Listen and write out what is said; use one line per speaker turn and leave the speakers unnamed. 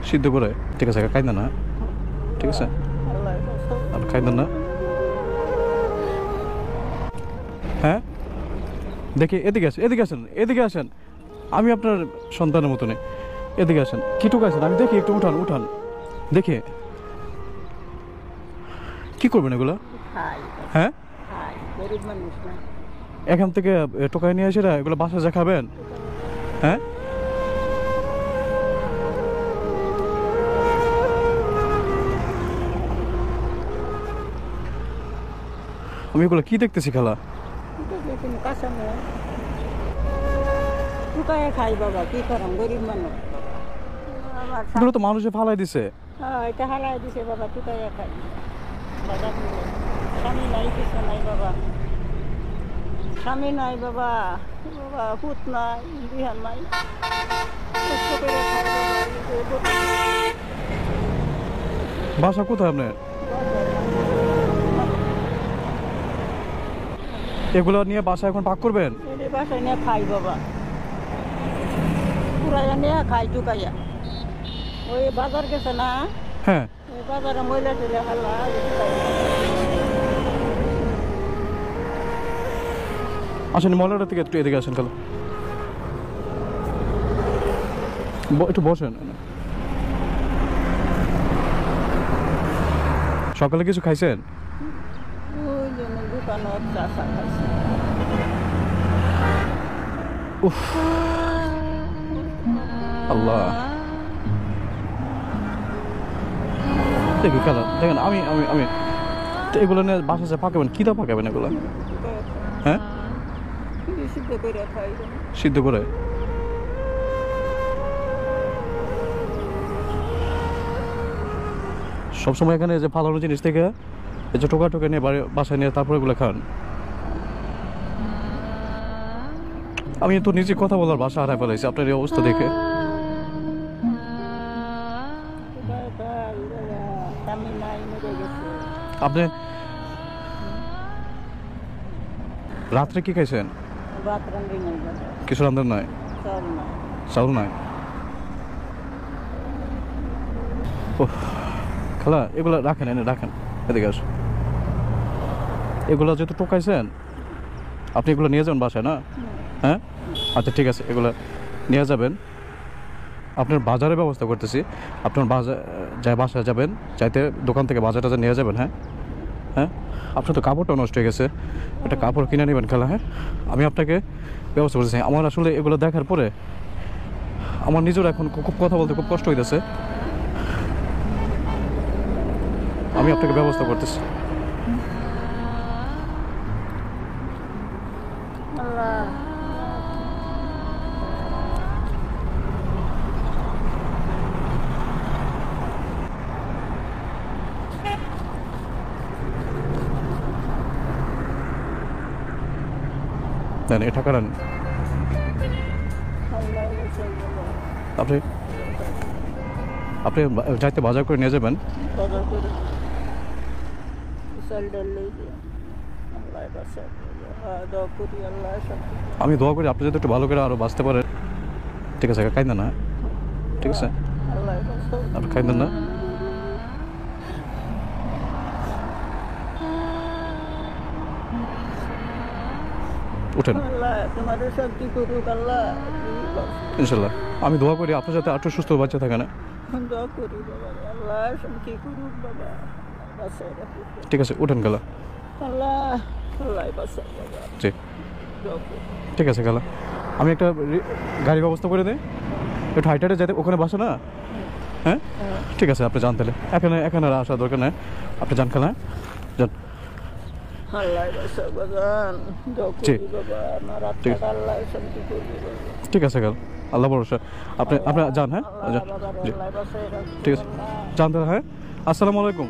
সিদ্ধ করে ঠিক আছে খাই না ঠিক আছে আর খাই না হ্যাঁ দেখি এদিকে আসেন আমি আপনার সন্তানের মতনই এদিকে আসেন কি টুকাইছেন আমি দেখি একটু উঠান দেখি কি করবেন এগুলো হ্যাঁ এখান থেকে টোকাই নিয়ে এসে এগুলো বাসা যা খাবেন হ্যাঁ আমি এগুলো কি দেখতেছি খালা
খাই বাবা কি করাম গরিব মানুষ
এগুলো তো মানুষে ফালাই দিছে
এটা হালাই দিছে বাবা টুকাইয়া খাই স্বামী নাই কিছু নাই বাবা স্বামী নাই বাবা পুত নাই বিহান নাই
বাসা কোথায় আপনার এগুলো নিয়ে বাসা এখন পাক করবেন
বাসায় নিয়ে খাই বাবা পুরাইয়া নিয়ে খাই টুকাইয়া ওই বাজার গেছে না
হ্যাঁ
ওই বাজারে মহিলা টেলে হালা
আসেন ময়লাটা থেকে একটু এদিকে আসেন খালা একটু বসেন সকালে কিছু খাইছেন
ওই জন্য দোকানে চা খাইছে
উফ আল্লাহ দেখি খালা দেখেন আমি আমি আমি তো এগুলো নিয়ে বাসা যা পাকাবেন কী দা পাকাবেন এগুলো হ্যাঁ সিদ্ধ করে সবসময় এখানে যে ফালানো জিনিস থেকে এই যে টোকা নিয়ে বাসায় নিয়ে তারপরে এগুলো খান আমি তো নিজে কথা বলার ভাষা হারাই ফেলাইছি আপনার এই অবস্থা দেখে আপনি রাত্রে কি খাইছেন কিছু রান্ধার নয় চাউল নাই ও খালা এগুলো রাখেন এদিকে আসুন এগুলো যেহেতু টোকাইছেন আপনি এগুলো নিয়ে যাবেন বাসায় না হ্যাঁ আচ্ছা ঠিক আছে এগুলো নিয়ে যাবেন আপনার বাজারের ব্যবস্থা করতেছি আপনার বাসায় যাবেন চাইতে দোকান থেকে বাজারটা নিয়ে যাবেন হ্যাঁ আপনার তো কাপড়টা নষ্ট হয়ে গেছে একটা কাপড় কিনে নেবেন খালা হ্যাঁ আমি আপনাকে ব্যবস্থা করতেছি আমার আসলে এগুলো দেখার পরে আমার নিজের এখন খুব কথা বলতে খুব কষ্ট হইতেছে আমি আপনাকে ব্যবস্থা করতেছি দেন এটা করেন আপনি যাইতে বাজার করে নিয়ে যাবেন আমি দোয়া করি আপনি যাতে একটু ভালো করে আরো বাঁচতে পারেন ঠিক আছে খাইন না ঠিক আছে আপনি খাইন না উঠেন ইনশাল্লাহ আমি দোয়া করি আপনার সাথে আরো সুস্থ বাচ্চা থাকে না ঠিক আছে উঠেন গেলা জি ঠিক আছে গেলা আমি একটা গাড়ি ব্যবস্থা করে দিই একটু হাইটারে যেতে ওখানে বাসা না হ্যাঁ ঠিক আছে আপনি যান তাহলে এখানে আসা দরকার নেই আপনি যান খেলা যান ঠিক আছে গেল আল্লাহ ভরসা আপনি যান হ্যাঁ ঠিক আছে জানতে হ্যাঁ আসসালামু আলাইকুম